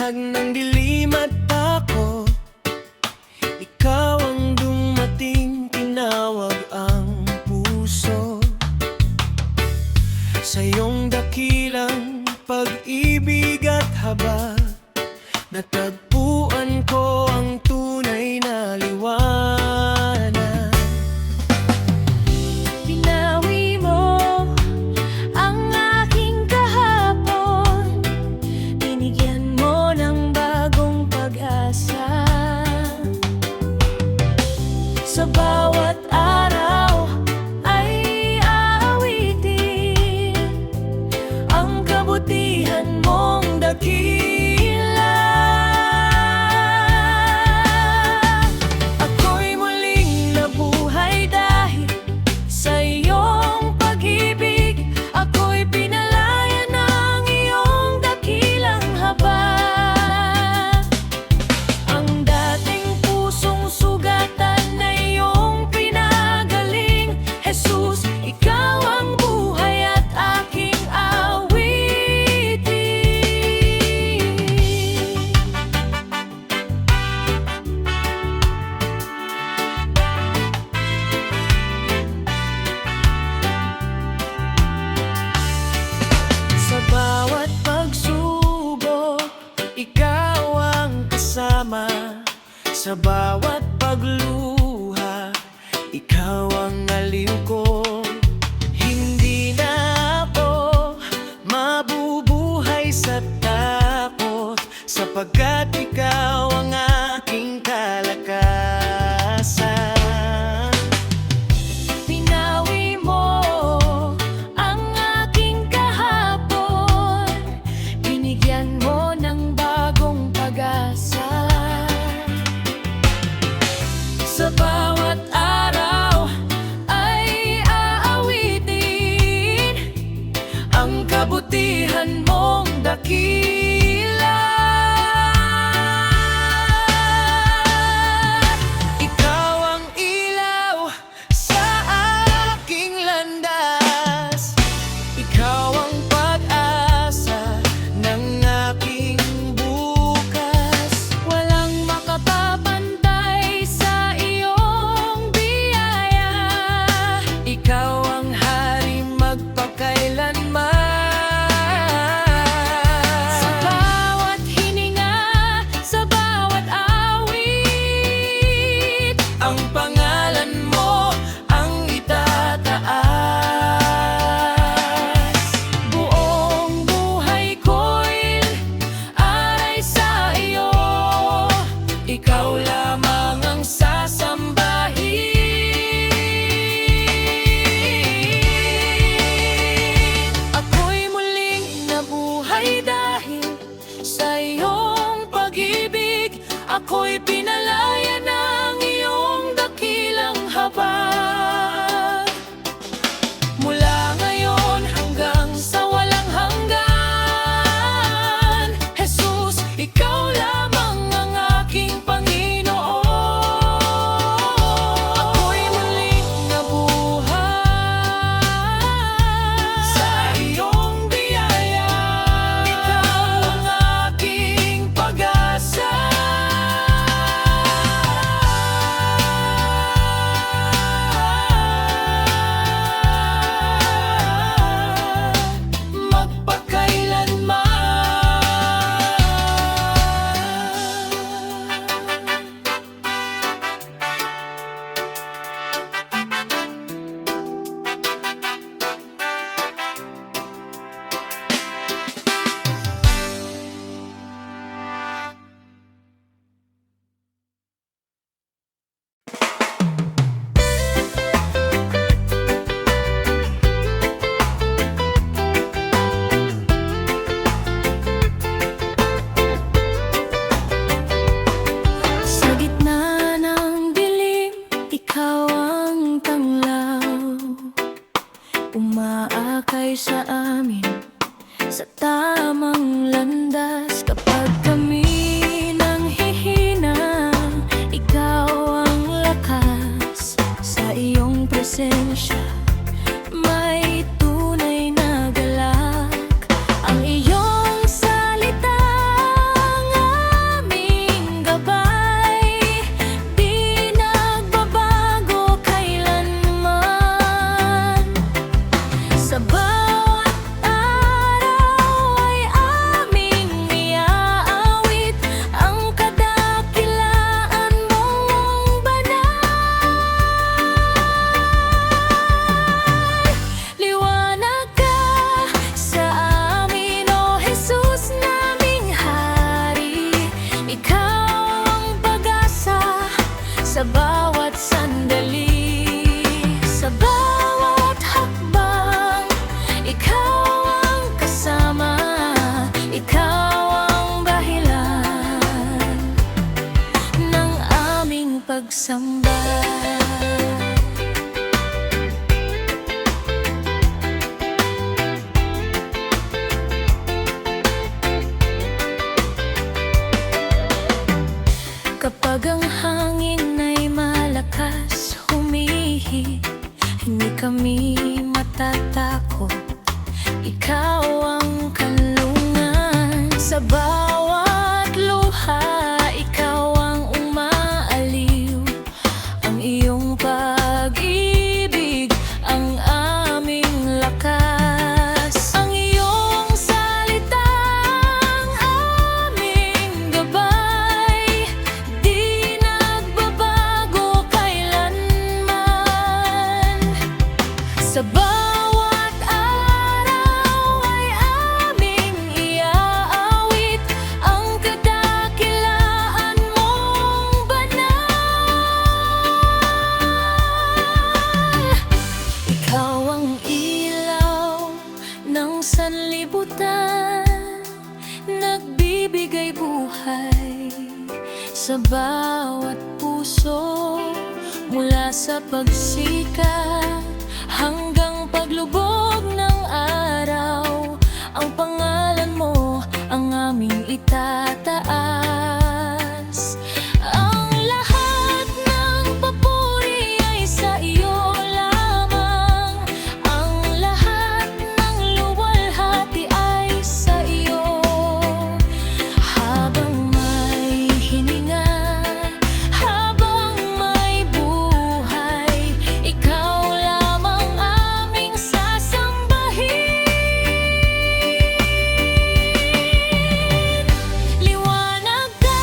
binahag ng dilim at takot, ikaw ang dumating, tinawag ang puso. Sa iyong dakilang pag-ibig at habag, natagpuan ko ang tunay na liwanag. Binawi mo ang aking kahapon, binigyan mo ng bagong pag-asa. Sa bawat araw ay aawitin ang kabutihan mong dakila. Ako'y muling nabuhay dahil sa iyong pag-ibig. Ako'y pinalaya ng iyong dakilang habag. Ang dating pusong sugatan na iyong pinagaling. Jesus, ikaw ang buhay at aking awitin. Sa bawat pagsubok, ikaw ang kasama. Sa bawat pagluha, ikaw ang aliw ko. Hindi na ako mabubuhay sa takot, sapagkat ikaw ang aking kalakasan. Binawi mo ang aking kahapon, binigyan mo ng bagong pag-asa. Sa bawat araw ay aawitin ang kabutihan mong dakila. Ikaw ang ilaw sa aking landas, ikaw ang pag-asa ng aking bukas. Walang makapapantay sa iyong biyaya, ikaw ang hari magpakailanman. Sa bawat hininga, sa bawat awit, ang pangalan mo ang itataas. Buong buhay ko'y aray sa iyo, ikaw lamang ang sasambahin. Ako'y muling nabuhay dahil sa iyong pag-ibig. Ako'y pinalaya ng iyong dakilang habag. Mula ngayon hanggang sa walang hanggan, Jesus, ikaw lamang ang aking Panginoon. Ako'y muling nabuhay sa iyong biyaya, ikaw ang aking pag-asa. pagsamba. Kapag ang hangin ay malakas humihig, hindi kami matatakot. Ikaw ang kanlungan sa bawat luha. Ikaw ang umaaliw, ang iyong pag-ibig ang aming lakas. Ang iyong salitang aming gabay, di nagbabago kailanman. Sa bawat araw ay aming iaawit ang kadakilaan mong banal. Ikaw ang ilaw ng sanlibutan, nagbibigay buhay sa bawat puso. Mula sa pagsikat hanggang paglubog ng araw, ang pangalan mo ang aming itataas. Ang lahat ng papuri ay sa iyo lamang, ang lahat ng luwalhati ay sa iyo. Habang may hininga, habang may buhay, ikaw lamang aming sasambahin. Liwanag ka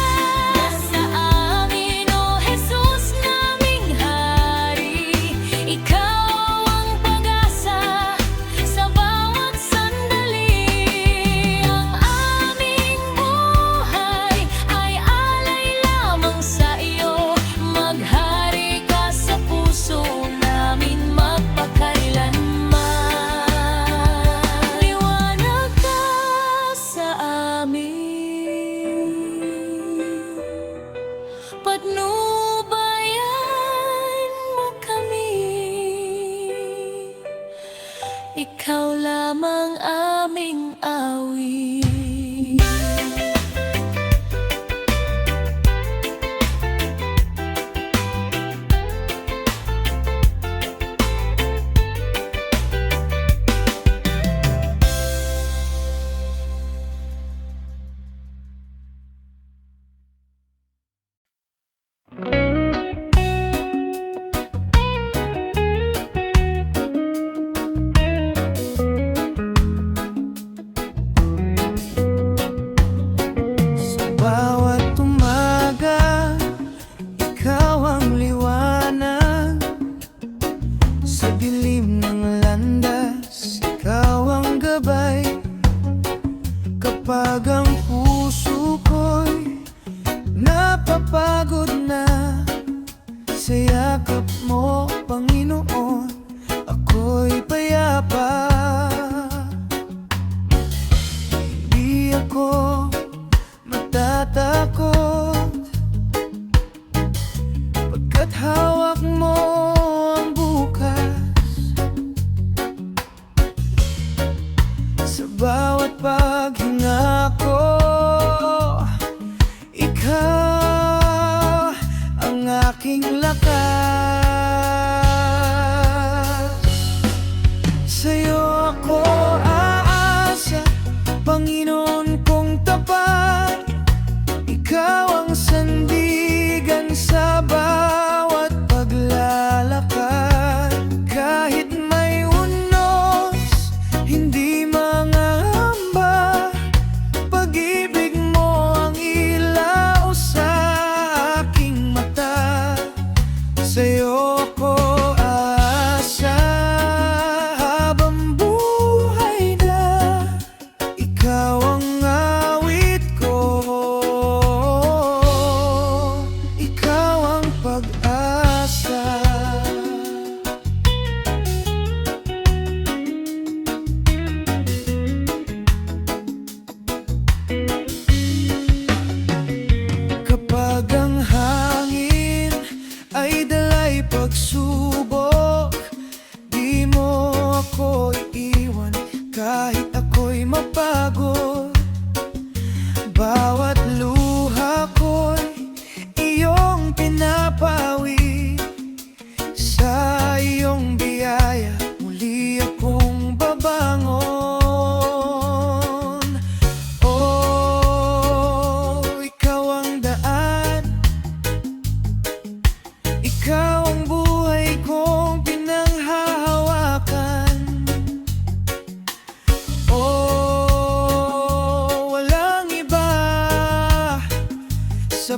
sa